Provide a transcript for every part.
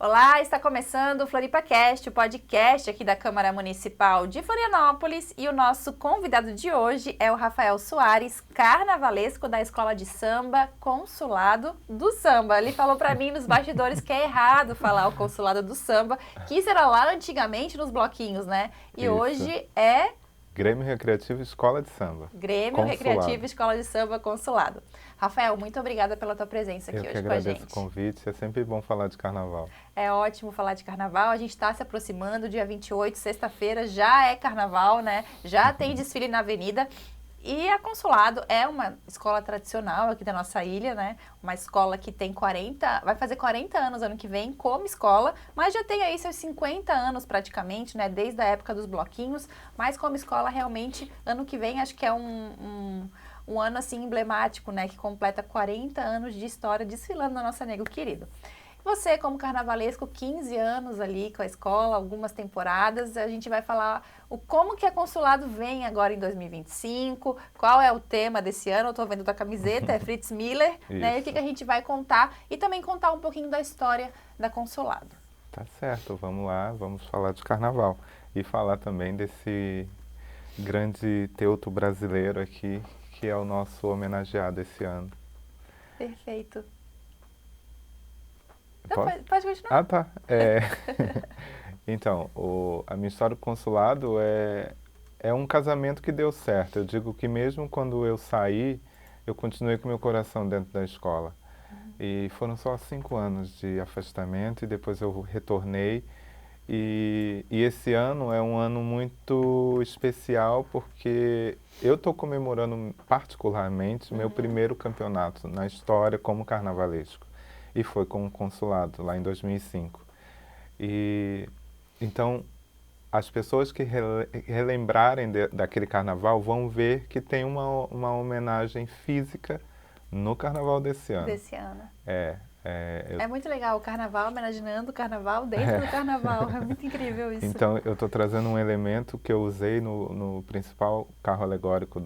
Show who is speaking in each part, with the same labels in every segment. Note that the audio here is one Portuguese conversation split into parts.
Speaker 1: Olá, está começando o FloripaCast, o podcast aqui da Câmara Municipal de Florianópolis, e o nosso convidado de hoje é o Rafael Soares, carnavalesco da Escola de Samba Consulado do Samba. Ele falou para mim nos bastidores que é errado falar o Consulado do Samba, que isso era lá antigamente nos bloquinhos, né? E
Speaker 2: Isso.
Speaker 1: hoje é
Speaker 2: Grêmio Recreativo Escola de Samba.
Speaker 1: Grêmio Recreativo Escola de Samba Consulado. Rafael, muito obrigada pela tua presença aqui hoje com a gente.
Speaker 2: Eu que agradeço o convite, é sempre bom falar de carnaval.
Speaker 1: É ótimo falar de carnaval, a gente está se aproximando, dia 28, sexta-feira, já é carnaval, né? Já tem desfile na avenida. E a Consulado é uma escola tradicional aqui da nossa ilha, né? Uma escola que tem vai fazer 40 anos ano que vem como escola, mas já tem aí seus 50 anos praticamente, né? Desde a época dos bloquinhos, mas como escola realmente, ano que vem acho que é um ano assim emblemático, né? Que completa 40 anos de história desfilando na nossa Nego Querido. Você, como carnavalesco, 15 anos ali com a escola, algumas temporadas, a gente vai falar como que a Consulado vem agora em 2025, qual é o tema desse ano, eu estou vendo tua camiseta, é Fritz Miller, né? E o que a gente vai contar e também contar um pouquinho da história da Consulado.
Speaker 2: Tá certo, vamos lá, vamos falar de carnaval e falar também desse grande teuto brasileiro aqui, que é o nosso homenageado esse ano.
Speaker 1: Perfeito.
Speaker 2: Pode
Speaker 1: continuar.
Speaker 2: Ah, tá. Então, a minha história do consulado é um casamento que deu certo. Eu digo que mesmo quando eu saí, eu continuei com meu coração dentro da escola. E foram só 5 anos de afastamento e depois eu retornei. E esse ano é um ano muito especial porque eu estou comemorando particularmente meu primeiro campeonato na história como carnavalesco. E foi com o Consulado, lá em 2005. E então, as pessoas que relembrarem daquele carnaval vão ver que tem uma homenagem física no carnaval desse ano.
Speaker 1: É muito legal o carnaval, homenageando o carnaval dentro do carnaval. É muito incrível isso.
Speaker 2: Então, eu estou trazendo um elemento que eu usei no principal carro alegórico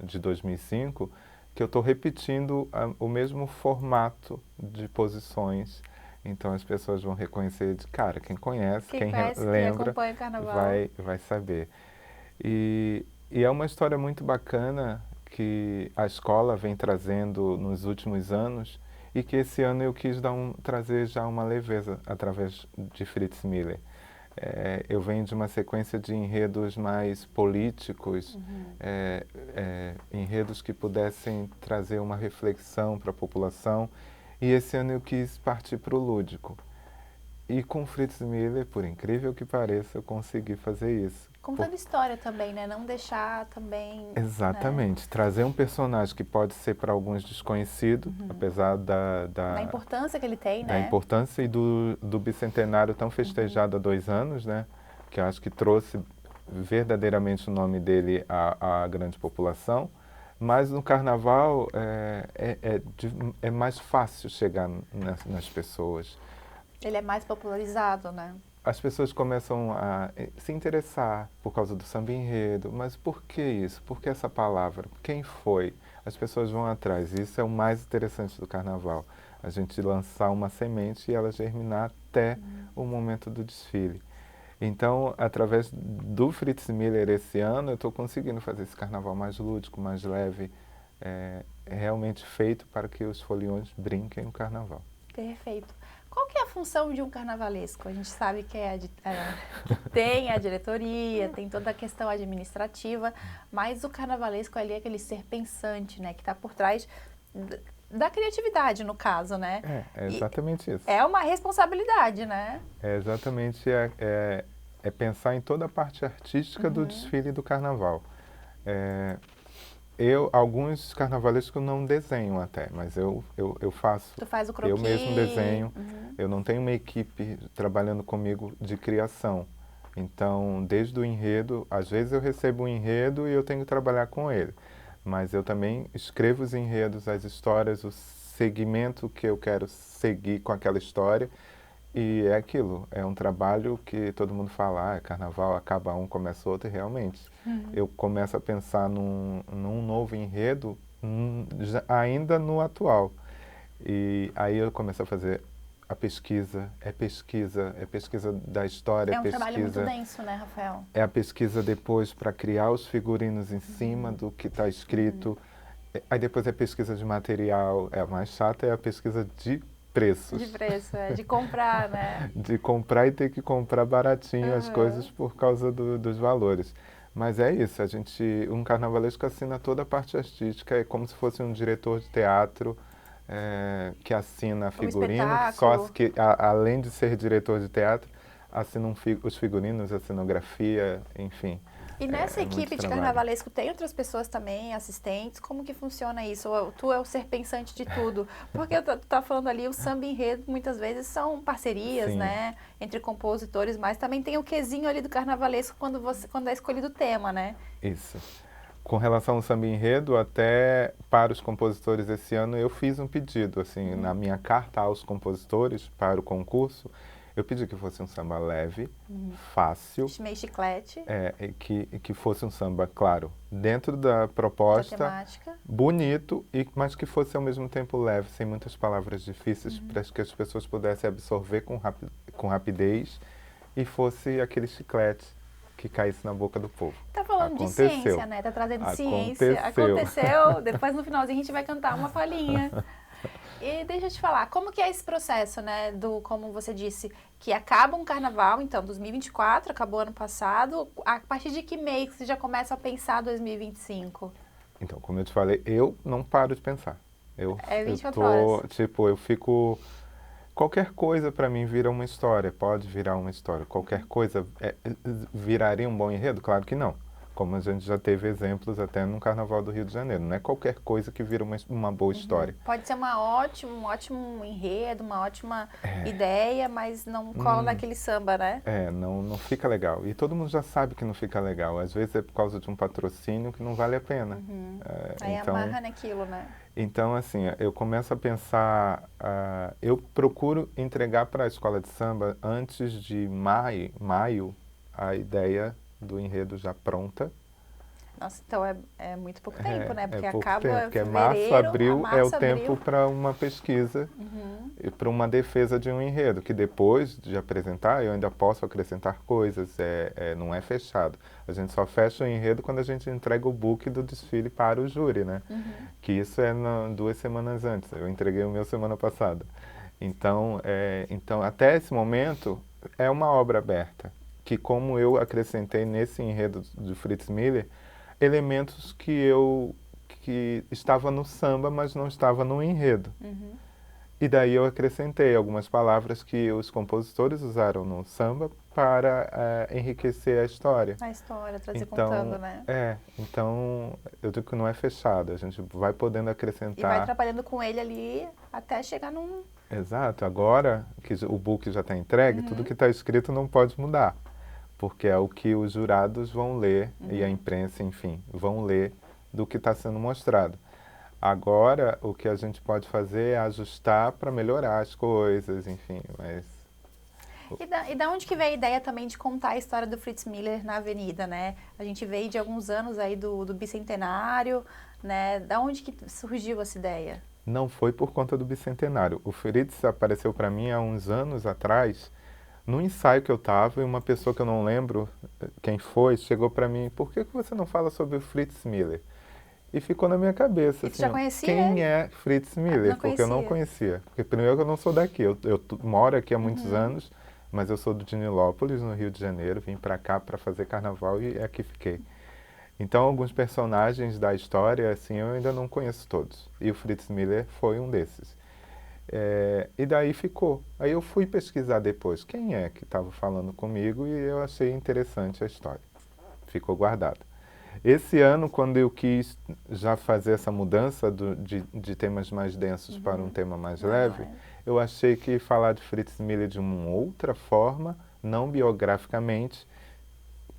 Speaker 2: de 2005, que eu estou repetindo o mesmo formato de posições. Então as pessoas vão reconhecer de cara. Quem conhece, quem lembra,
Speaker 1: acompanha o carnaval.
Speaker 2: vai saber. E é uma história muito bacana que a escola vem trazendo nos últimos anos e que esse ano eu quis trazer já uma leveza através de Fritz Miller. Eu venho de uma sequência de enredos mais políticos, enredos que pudessem trazer uma reflexão para a população, e esse ano eu quis partir para o lúdico. E com Fritz Miller, por incrível que pareça, eu consegui fazer isso.
Speaker 1: Contando história também, né? Não deixar também...
Speaker 2: Exatamente. Né? Trazer um personagem que pode ser para alguns desconhecido, apesar da
Speaker 1: importância que ele tem,
Speaker 2: da
Speaker 1: né?
Speaker 2: Da importância e do bicentenário tão festejado há 2 anos, né? Que eu acho que trouxe verdadeiramente o nome dele à grande população. Mas no carnaval é mais fácil chegar nas pessoas.
Speaker 1: Ele é mais popularizado, né?
Speaker 2: As pessoas começam a se interessar por causa do samba enredo, mas por que isso? Por que essa palavra? Quem foi? As pessoas vão atrás. Isso é o mais interessante do carnaval. A gente lançar uma semente e ela germinar até o momento do desfile. Então, através do Fritz Miller esse ano, eu estou conseguindo fazer esse carnaval mais lúdico, mais leve, realmente feito para que os foliões brinquem no carnaval.
Speaker 1: Perfeito. Qual que é a função de um carnavalesco? A gente sabe que tem a diretoria, tem toda a questão administrativa, mas o carnavalesco ali é aquele ser pensante, né? Que está por trás da criatividade, no caso, né?
Speaker 2: É exatamente isso.
Speaker 1: É uma responsabilidade, né?
Speaker 2: É exatamente, pensar em toda a parte artística do desfile do carnaval. Alguns carnavalescos não desenham até, mas eu faço.
Speaker 1: Tu faz o croquis.
Speaker 2: Eu mesmo desenho. Eu não tenho uma equipe trabalhando comigo de criação. Então, desde o enredo, às vezes eu recebo um enredo e eu tenho que trabalhar com ele. Mas eu também escrevo os enredos, as histórias, o segmento que eu quero seguir com aquela história. E é aquilo, é um trabalho que todo mundo fala, carnaval acaba um, começa outro, e realmente. Eu começo a pensar num novo enredo ainda no atual. E aí eu começo a fazer a pesquisa, é pesquisa da história,
Speaker 1: É um trabalho muito
Speaker 2: pesquisa,
Speaker 1: denso, né, Rafael?
Speaker 2: é a pesquisa depois para criar os figurinos em cima do que está escrito. Aí depois é pesquisa de material, a mais chata é a pesquisa de preços.
Speaker 1: De preço, de comprar, né?
Speaker 2: De comprar e ter que comprar baratinho as coisas por causa dos valores. Mas é isso, um carnavalesco assina toda a parte artística, é como se fosse um diretor de teatro que assina figurino,
Speaker 1: espetáculo.
Speaker 2: Além de ser diretor de teatro, assina os figurinos, a cenografia, enfim.
Speaker 1: E nessa
Speaker 2: Muito
Speaker 1: equipe de
Speaker 2: trabalho.
Speaker 1: carnavalesco tem outras pessoas também, assistentes? Como que funciona isso? Ou tu é o ser pensante de tudo? Porque tu tá falando ali, o samba enredo muitas vezes são parcerias,
Speaker 2: Sim.
Speaker 1: né? Entre compositores, mas também tem o quezinho ali do carnavalesco quando é escolhido o tema, né?
Speaker 2: Isso. Com relação ao samba enredo, até para os compositores esse ano eu fiz um pedido, assim, na minha carta aos compositores para o concurso, eu pedi que fosse um samba leve, fácil,
Speaker 1: Meio chiclete,
Speaker 2: e que fosse um samba, claro, dentro da
Speaker 1: da
Speaker 2: proposta,
Speaker 1: temática.
Speaker 2: bonito, mas que fosse ao mesmo tempo leve, sem muitas palavras difíceis, para que as pessoas pudessem absorver com rapidez e fosse aquele chiclete que caísse na boca do povo.
Speaker 1: Tá falando de
Speaker 2: Aconteceu.
Speaker 1: ciência, né? Tá trazendo ciência. Aconteceu. Depois no finalzinho a gente vai cantar uma palhinha. E deixa eu te falar, como que é esse processo, né? Como você disse, que acaba um carnaval, então, 2024, acabou ano passado. A partir de que mês você já começa a pensar 2025?
Speaker 2: Então, como eu te falei, eu não paro de pensar.
Speaker 1: É 24 horas.
Speaker 2: Tipo, eu fico... Qualquer coisa para mim vira uma história, pode virar uma história. Qualquer coisa viraria um bom enredo? Claro que não. Como a gente já teve exemplos até no Carnaval do Rio de Janeiro. Não é qualquer coisa que vira uma boa história.
Speaker 1: Pode ser um ótimo enredo, uma ótima ideia, mas não cola naquele samba, né?
Speaker 2: Não fica legal. E todo mundo já sabe que não fica legal. Às vezes é por causa de um patrocínio que não vale a pena.
Speaker 1: Aí amarra naquilo, né?
Speaker 2: Então, assim, eu começo a pensar, eu procuro entregar para a escola de samba, antes de maio, a ideia do enredo já pronta.
Speaker 1: Nossa, então é muito pouco tempo, né? Porque
Speaker 2: pouco
Speaker 1: acaba
Speaker 2: tempo, porque
Speaker 1: fevereiro,
Speaker 2: abril é o
Speaker 1: abril.
Speaker 2: tempo para uma pesquisa e para uma defesa de um enredo, que depois de apresentar eu ainda posso acrescentar coisas, não é fechado. A gente só fecha o enredo quando a gente entrega o book do desfile para o júri, né? Que isso é 2 semanas antes, eu entreguei o meu semana passada. Então, até esse momento é uma obra aberta, que como eu acrescentei nesse enredo de Fritz Miller, elementos que estava no samba, mas não estava no enredo. E daí eu acrescentei algumas palavras que os compositores usaram no samba para enriquecer a história.
Speaker 1: A história, trazer
Speaker 2: Então,
Speaker 1: contando, né?
Speaker 2: Então eu digo que não é fechado, a gente vai podendo
Speaker 1: E
Speaker 2: acrescentar.
Speaker 1: vai trabalhando com ele ali até chegar num...
Speaker 2: Exato, agora que o book já está entregue, tudo que está escrito não pode mudar. Porque é o que os jurados vão ler, e a imprensa, enfim, vão ler do que está sendo mostrado. Agora, o que a gente pode fazer é ajustar para melhorar as coisas, enfim, mas...
Speaker 1: E da onde que veio a ideia também de contar a história do Fritz Miller na Avenida, né? A gente veio de alguns anos aí do bicentenário, né? Da onde que surgiu essa ideia?
Speaker 2: Não foi por conta do bicentenário. O Fritz apareceu para mim há uns anos atrás, no ensaio que eu estava, e uma pessoa que eu não lembro quem foi, chegou para mim, por que você não fala sobre o Fritz Miller? E ficou na minha cabeça,
Speaker 1: E tu
Speaker 2: assim,
Speaker 1: já conhecia
Speaker 2: quem
Speaker 1: ele?
Speaker 2: é Fritz Miller?
Speaker 1: Não
Speaker 2: Porque eu não conhecia. Porque primeiro que eu não sou daqui, eu moro aqui há muitos anos, mas eu sou de Nilópolis, no Rio de Janeiro, vim para cá para fazer carnaval e aqui fiquei. Então, alguns personagens da história, assim, eu ainda não conheço todos. E o Fritz Miller foi um desses. E daí ficou. Aí eu fui pesquisar depois quem é que estava falando comigo e eu achei interessante a história. Ficou guardada. Esse ano, quando eu quis já fazer essa mudança de temas mais densos para um tema mais leve, eu achei que falar de Fritz Miller de uma outra forma, não biograficamente,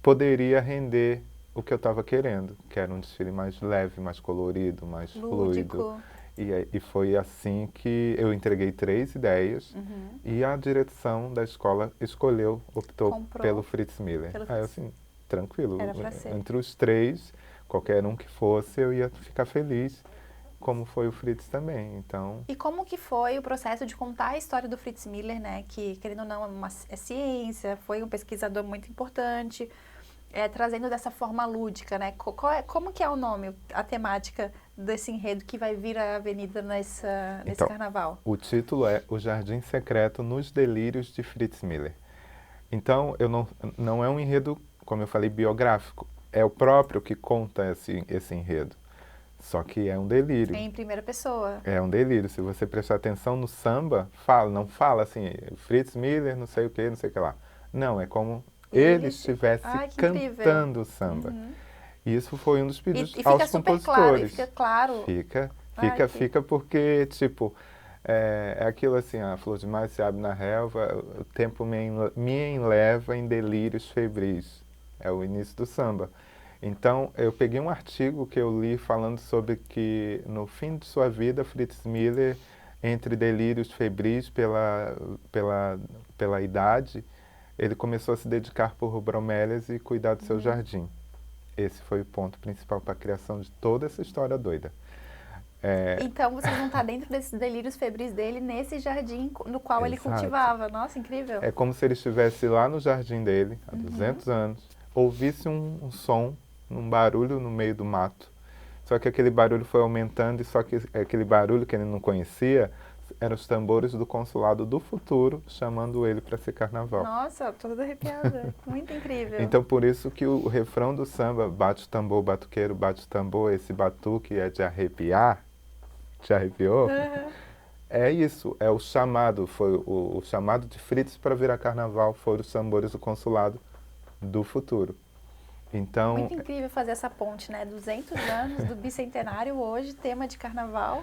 Speaker 2: poderia render o que eu estava querendo, que era um desfile mais leve, mais colorido, mais fluido. E foi assim que eu entreguei 3 ideias e a direção da escola optou pelo Fritz Miller. Aí eu assim, tranquilo,
Speaker 1: Era pra ser.
Speaker 2: entre os 3, qualquer um que fosse, eu ia ficar feliz. como foi o Fritz também. Então,
Speaker 1: E como que foi o processo de contar a história do Fritz Miller, né? Que, querendo ou não, é ciência, foi um pesquisador muito importante, trazendo dessa forma lúdica, né? Como que é o nome, a temática desse enredo que vai vir à Avenida nesse
Speaker 2: então,
Speaker 1: carnaval?
Speaker 2: o título é O Jardim Secreto nos Delírios de Fritz Miller. Então, não é um enredo, como eu falei, biográfico. É o próprio que conta esse enredo. Só que é um delírio.
Speaker 1: Em primeira pessoa.
Speaker 2: É um delírio. Se você prestar atenção no samba, não fala assim, Fritz Miller, não sei o que, não sei o que lá. Não, é como ele estivesse
Speaker 1: Ai, que incrível.
Speaker 2: cantando o samba.
Speaker 1: Uhum.
Speaker 2: E isso foi um dos pedidos
Speaker 1: E fica
Speaker 2: aos
Speaker 1: super
Speaker 2: compositores.
Speaker 1: claro, e fica claro.
Speaker 2: Fica porque, tipo, é aquilo assim, a flor de mar se abre na relva, o tempo me enleva em delírios febris. É o início do samba. Então, eu peguei um artigo que eu li falando sobre que, no fim de sua vida, Fritz Miller, entre delírios febris pela idade, ele começou a se dedicar por bromélias e cuidar do seu jardim. Esse foi o ponto principal para a criação de toda essa história doida.
Speaker 1: Então, vocês vão estar dentro desses delírios febris dele, nesse jardim no qual ele
Speaker 2: Exato.
Speaker 1: cultivava. Nossa, incrível.
Speaker 2: É como se ele estivesse lá no jardim dele, há 200 anos, ouvisse um som, um barulho no meio do mato. Só que aquele barulho foi aumentando, e só que aquele barulho que ele não conhecia eram os tambores do Consulado do Futuro chamando ele para ser carnaval.
Speaker 1: Nossa, toda arrepiada. Muito incrível.
Speaker 2: Então, por isso que o refrão do samba, bate o tambor, batuqueiro, bate o tambor, esse batuque é de arrepiar, te arrepiou? É isso, é o chamado, foi o chamado de Fritz para virar carnaval, foram os tambores do Consulado do Futuro. Então,
Speaker 1: muito incrível fazer essa ponte, né? 200 anos do bicentenário, hoje, tema de carnaval.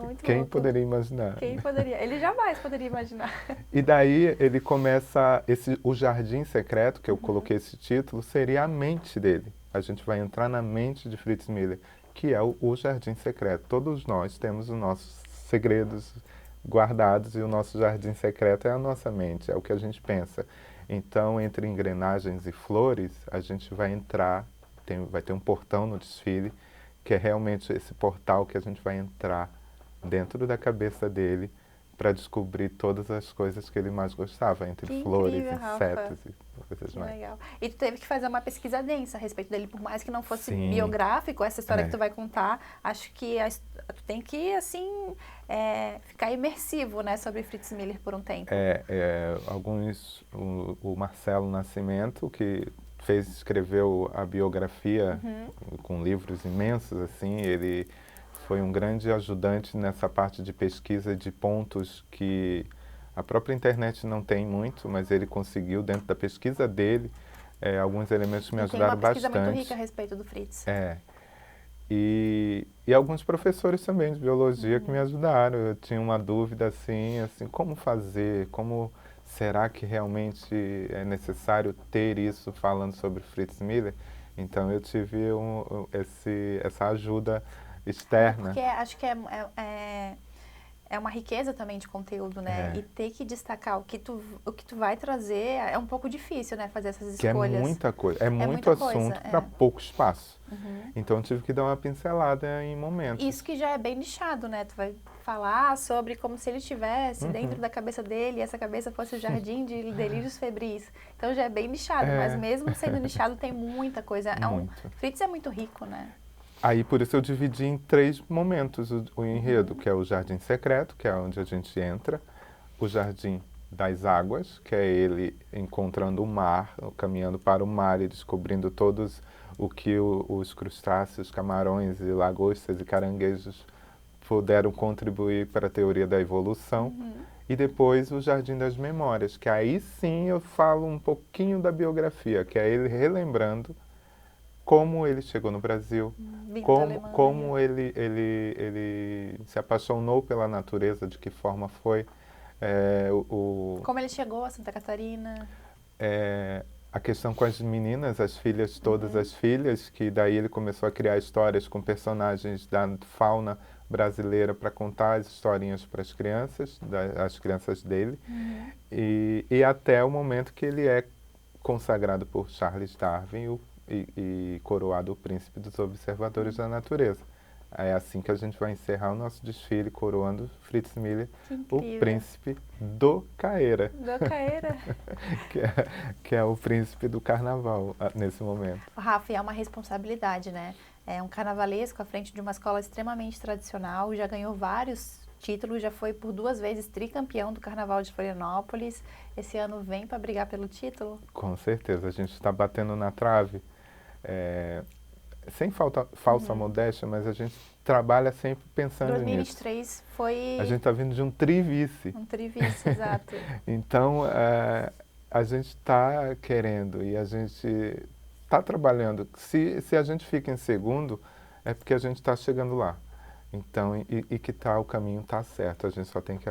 Speaker 1: Muito
Speaker 2: quem
Speaker 1: louco.
Speaker 2: poderia imaginar?
Speaker 1: Quem poderia? Ele jamais poderia imaginar.
Speaker 2: E daí ele começa, o Jardim Secreto, que eu coloquei esse título, seria a mente dele. A gente vai entrar na mente de Fritz Miller, que é o Jardim Secreto. Todos nós temos os nossos segredos guardados e o nosso jardim secreto é a nossa mente, é o que a gente pensa. Então, entre engrenagens e flores, a gente vai entrar, vai ter um portão no desfile, que é realmente esse portal que a gente vai entrar dentro da cabeça dele para descobrir todas as coisas que ele mais gostava, entre
Speaker 1: Que
Speaker 2: flores,
Speaker 1: incrível,
Speaker 2: insetos e coisas
Speaker 1: Que
Speaker 2: mais.
Speaker 1: legal. E tu teve que fazer uma pesquisa densa a respeito dele, por mais que não fosse
Speaker 2: Sim.
Speaker 1: biográfico, essa história que tu vai contar, acho que tu tem que, assim, ficar imersivo, né, sobre Fritz Miller por um tempo.
Speaker 2: O Marcelo Nascimento, que escreveu a biografia com livros imensos, assim, ele foi um grande ajudante nessa parte de pesquisa de pontos que a própria internet não tem muito, mas ele conseguiu, dentro da pesquisa dele, alguns elementos que me ajudaram bastante.
Speaker 1: Tem uma pesquisa muito rica a respeito do Fritz.
Speaker 2: E alguns professores também de biologia que me ajudaram. Eu tinha uma dúvida assim, como fazer, será que realmente é necessário ter isso falando sobre Fritz Miller? Então eu tive essa ajuda externa.
Speaker 1: Porque acho que é uma riqueza também de conteúdo, né? E ter que destacar o que tu vai trazer é um pouco difícil, né? Fazer essas escolhas.
Speaker 2: Que é muita coisa, é muito
Speaker 1: muita
Speaker 2: assunto para pouco espaço. Então eu tive que dar uma pincelada em momentos.
Speaker 1: Isso que já é bem nichado, né? Tu vai falar sobre como se ele estivesse dentro da cabeça dele e essa cabeça fosse o jardim de delírios febris. Então já é bem nichado, mas mesmo sendo nichado tem muita coisa. Fritz é muito rico, né?
Speaker 2: Aí, por isso, eu dividi em 3 momentos o enredo, que é o Jardim Secreto, que é onde a gente entra, o Jardim das Águas, que é ele encontrando o mar, caminhando para o mar e descobrindo todos o que os crustáceos, camarões e lagostas e caranguejos puderam contribuir para a teoria da evolução. E depois o Jardim das Memórias, que aí sim eu falo um pouquinho da biografia, que é ele relembrando como ele chegou no Brasil, como ele se apaixonou pela natureza, de que forma foi.
Speaker 1: Como ele chegou a Santa Catarina.
Speaker 2: A questão com as meninas, as filhas, todas as filhas, que daí ele começou a criar histórias com personagens da fauna brasileira para contar as historinhas para as crianças dele. E até o momento que ele é consagrado por Charles Darwin e coroado o príncipe dos observadores da natureza. É assim que a gente vai encerrar o nosso desfile coroando Fritz Miller, o
Speaker 1: incrível.
Speaker 2: príncipe do Caeira.
Speaker 1: Do Caeira.
Speaker 2: que é o príncipe do carnaval nesse momento.
Speaker 1: Rafa, é uma responsabilidade, né? É um carnavalesco à frente de uma escola extremamente tradicional, já ganhou vários títulos, já foi por 2 vezes tricampeão do Carnaval de Florianópolis. Esse ano vem para brigar pelo título?
Speaker 2: Com certeza, a gente está batendo na trave. Sem falsa modéstia, mas a gente trabalha sempre pensando
Speaker 1: 2023
Speaker 2: nisso.
Speaker 1: foi...
Speaker 2: A gente está vindo de um trivice.
Speaker 1: Um trivice, exato.
Speaker 2: Então, a gente está querendo e a gente está trabalhando. Se a gente fica em segundo, é porque a gente está chegando lá. Então, e que o caminho está certo. A gente só tem que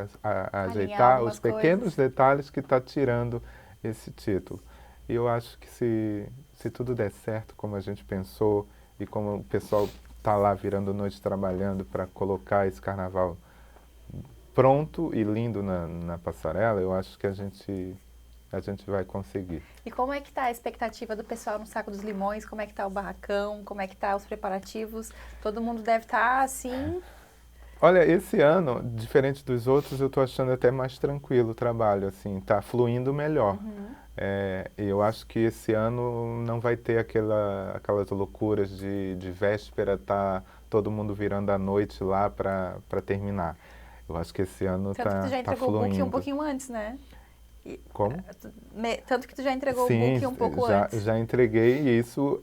Speaker 2: ajeitar os pequenos detalhes que está tirando esse título. E eu acho que se tudo der certo, como a gente pensou, e como o pessoal está lá virando noite trabalhando para colocar esse carnaval pronto e lindo na passarela, eu acho que a gente vai conseguir.
Speaker 1: E como é que está a expectativa do pessoal no Saco dos Limões? Como é que está o barracão? Como é que está os preparativos? Todo mundo deve estar assim...
Speaker 2: Olha, esse ano, diferente dos outros, eu estou achando até mais tranquilo o trabalho, assim, está fluindo melhor. Eu acho que esse ano não vai ter aquelas loucuras de véspera, tá todo mundo virando à noite lá para terminar. Eu acho que esse ano está fluindo.
Speaker 1: Tanto que tu já entregou o book um pouquinho antes, né?
Speaker 2: Como?
Speaker 1: Tanto que tu já entregou o book um pouco antes.
Speaker 2: Já entreguei e isso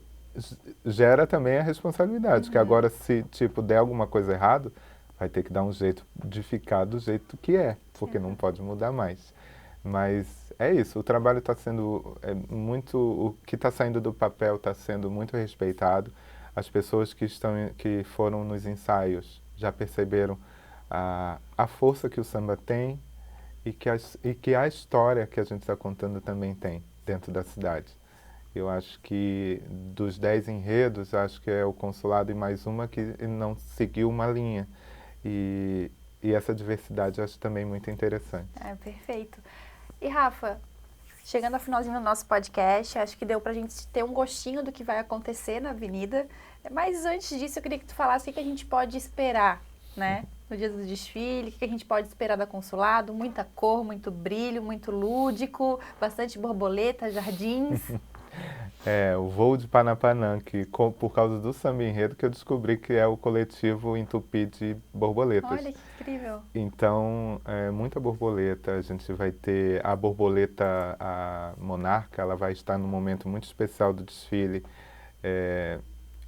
Speaker 2: gera também a responsabilidade, que agora se der alguma coisa errada, vai ter que dar um jeito de ficar do jeito que é, porque não pode mudar mais. Mas é isso, o trabalho está sendo muito, o que está saindo do papel está sendo muito respeitado. As pessoas que foram nos ensaios já perceberam a força que o samba tem e que a história que a gente está contando também tem dentro da cidade. Eu acho que dos 10 enredos, acho que é o Consulado e mais uma que não seguiu uma linha. E essa diversidade eu acho também muito interessante.
Speaker 1: Perfeito. E Rafa, chegando ao finalzinho do nosso podcast, acho que deu pra gente ter um gostinho do que vai acontecer na Avenida. Mas antes disso, eu queria que tu falasse o que a gente pode esperar, né? No dia do desfile, o que a gente pode esperar da Consulado? Muita cor, muito brilho, muito lúdico, bastante borboleta, jardins.
Speaker 2: O Voo de Panapanã, que por causa do samba enredo que eu descobri que é o coletivo Entupi de borboletas.
Speaker 1: Olha que incrível.
Speaker 2: Então, muita borboleta, a gente vai ter a borboleta, a monarca, ela vai estar num momento muito especial do desfile.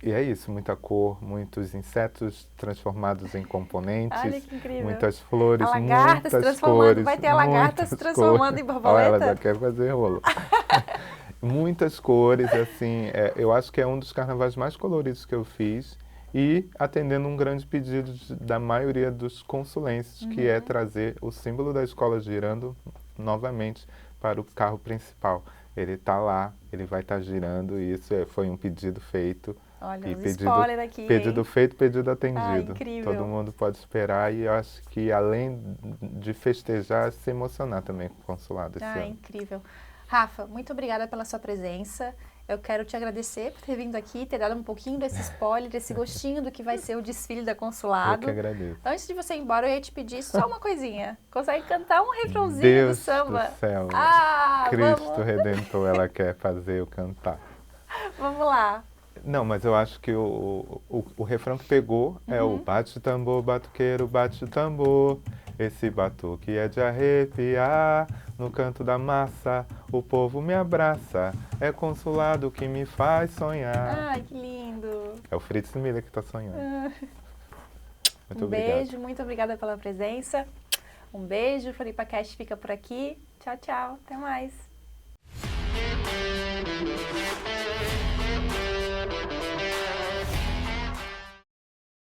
Speaker 2: E é isso, muita cor, muitos insetos transformados em componentes.
Speaker 1: Olha que incrível.
Speaker 2: Muitas flores,
Speaker 1: a lagarta
Speaker 2: muitas
Speaker 1: se transformando,
Speaker 2: cores.
Speaker 1: Vai ter a lagarta se transformando em borboleta?
Speaker 2: Olha, ela já quer fazer rolo. Muitas cores, assim, eu acho que é um dos carnavais mais coloridos que eu fiz e atendendo um grande pedido da maioria dos consulenses, que é trazer o símbolo da escola girando novamente para o carro principal. Ele está lá, ele vai estar girando e isso foi um pedido feito.
Speaker 1: Olha,
Speaker 2: e
Speaker 1: spoiler aqui,
Speaker 2: pedido feito, pedido atendido.
Speaker 1: Incrível.
Speaker 2: Todo mundo pode esperar e eu acho que além de festejar, se emocionar também com o consulado esse ano.
Speaker 1: Incrível. Rafa, muito obrigada pela sua presença. Eu quero te agradecer por ter vindo aqui, ter dado um pouquinho desse spoiler, desse gostinho do que vai ser o desfile da Consulado.
Speaker 2: Eu que agradeço.
Speaker 1: Antes de você ir embora, eu ia te pedir só uma coisinha. Consegue cantar um refrãozinho
Speaker 2: Deus
Speaker 1: do samba?
Speaker 2: do céu.
Speaker 1: Cristo
Speaker 2: vamos. Redentor, ela quer fazer eu cantar.
Speaker 1: Vamos lá.
Speaker 2: Não, mas eu acho que o refrão que pegou é o bate o tambor, batuqueiro, bate o tambor. Esse batuque é de arrepiar, no canto da massa, o povo me abraça, é Consulado que me faz sonhar.
Speaker 1: Ai, que lindo.
Speaker 2: É o Fritz Miller que está sonhando. Muito obrigado.
Speaker 1: Beijo, muito obrigada pela presença. Um beijo, FloripaCast fica por aqui. Tchau, tchau, até mais.